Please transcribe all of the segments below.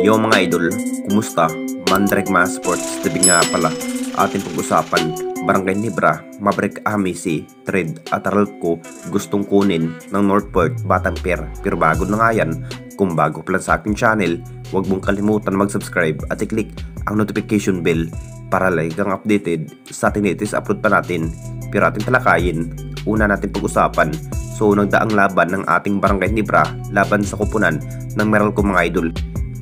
Yo mga idol, kumusta? Mandrekma Sports TV nga pala. Ating pag-usapan, Barangay Nebra, Maverick Amisi, Trade at Aralco gustong kunin ng Northport Batang Pier. Pero bago na nga yan, kung bago pa lang sa aking channel, huwag mong kalimutan mag-subscribe at i-click ang notification bell para lagi kang updated sa ating latest upload pa natin. Pero ating talakayin, una natin pag-usapan. So nagdaang laban ng ating Barangay Nebra laban sa kupunan ng Meralco mga idol.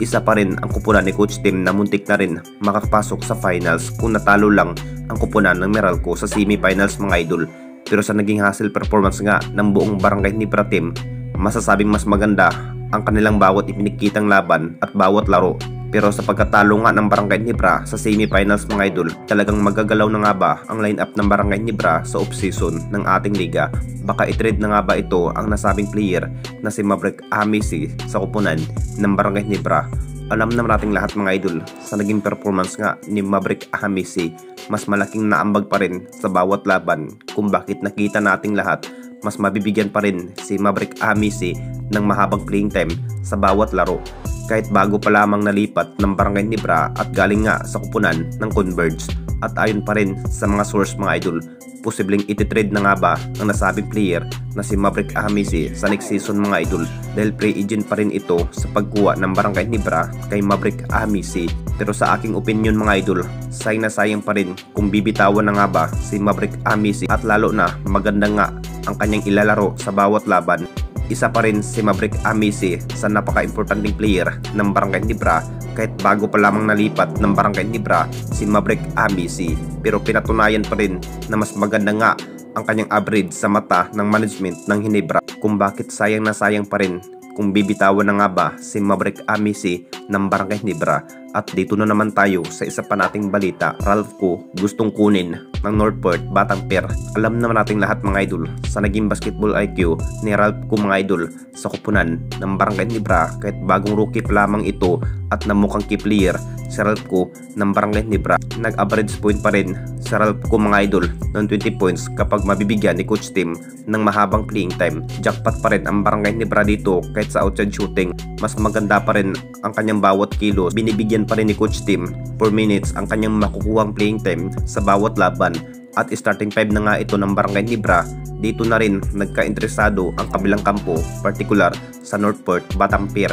Isa pa rin ang kupunan ni Coach Tim na muntik na rin makakapasok sa finals kung natalo lang ang kupunan ng Meralco sa semi-finals mga idol. Pero sa naging hustle performance nga ng buong Barangay Nebra team, masasabing mas maganda ang kanilang bawat ipinakitang laban at bawat laro. Pero sa pagkatalo nga ng Barangay Nebra sa semi-finals mga idol, talagang magagalaw na nga ba ang line-up ng Barangay Nebra sa off-season ng ating liga? Baka i-trade na nga ba ito ang nasabing player na si Maverick Amisi sa kupunan ng Barangay Nebra? Alam naman nating lahat mga idol, sa naging performance nga ni Maverick Amisi, mas malaking naambag pa rin sa bawat laban kung bakit nakita nating lahat mas mabibigyan pa rin si Maverick Amisi ng mahabang playing time sa bawat laro. Kahit bago pa lamang nalipat ng Barangay Nebra at galing nga sa kupunan ng Converge. At ayon pa rin sa mga source mga idol, posibleng ititrade na nga ba ang nasabing player na si Maverick Amisi sa next season mga idol, dahil free agent pa rin ito sa pagkuha ng Barangay Nebra kay Maverick Amisi. Pero sa aking opinion mga idol, sayang na sayang pa rin kung bibitawan na nga ba si Maverick Amisi, at lalo na maganda nga ang kanyang ilalaro sa bawat laban. Isa pa rin si Maverick Amisi sa napaka-importanting player ng Barangay Nebra kahit bago pa lamang nalipat ng Barangay Nebra si Maverick Amisi. Pero pinatunayan pa rin na mas maganda nga ang kanyang average sa mata ng management ng Ginebra, kung bakit sayang na sayang pa rin kung bibitawan na nga ba si Maverick Amisi ng Barangay Nebra. At dito na naman tayo sa isa pa nating balita. Aralco gustong kunin ng Northport Batang Pier. Alam naman nating lahat mga idol sa naging basketball IQ ni Aralco mga idol sa kupunan ng Barangay Nebra, kahit bagong rookie pa lamang ito at namukhang key player si Aralco ng Barangay Nebra. Nag-average point pa rin si Aralco mga idol ng 20 points kapag mabibigyan ni Coach Tim ng mahabang playing time. Jackpot pa rin ang Barangay Nebra dito kahit sa outside shooting. Mas maganda pa rin ang kanyang bawat kilo. Binibigyan pa rin ni Coach Tim 4 minutes ang kanyang makukuhang playing time sa bawat laban. At starting 5 na nga ito ng Barangay Nebra. Dito na rin nagka-interesado ang kabilang kampo, particular sa Northport Batang Pier.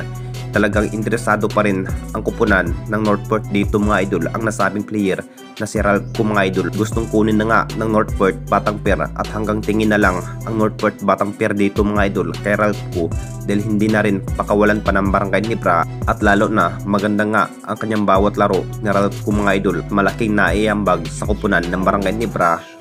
Talagang interesado pa rin ang kupunan ng Northport dito mga idol ang nasabing player na si Aralco mga idol. Gustong kunin na nga ng Northport Batang Pier, at hanggang tingin na lang ang Northport Batang Pier dito mga idol kay Aralco, dahil hindi na rin pakawalan pa ng Barangay Nebra. At lalo na maganda nga ang kanyang bawat laro ni Aralco mga idol. Malaking naiambag sa kupunan ng Barangay Nebra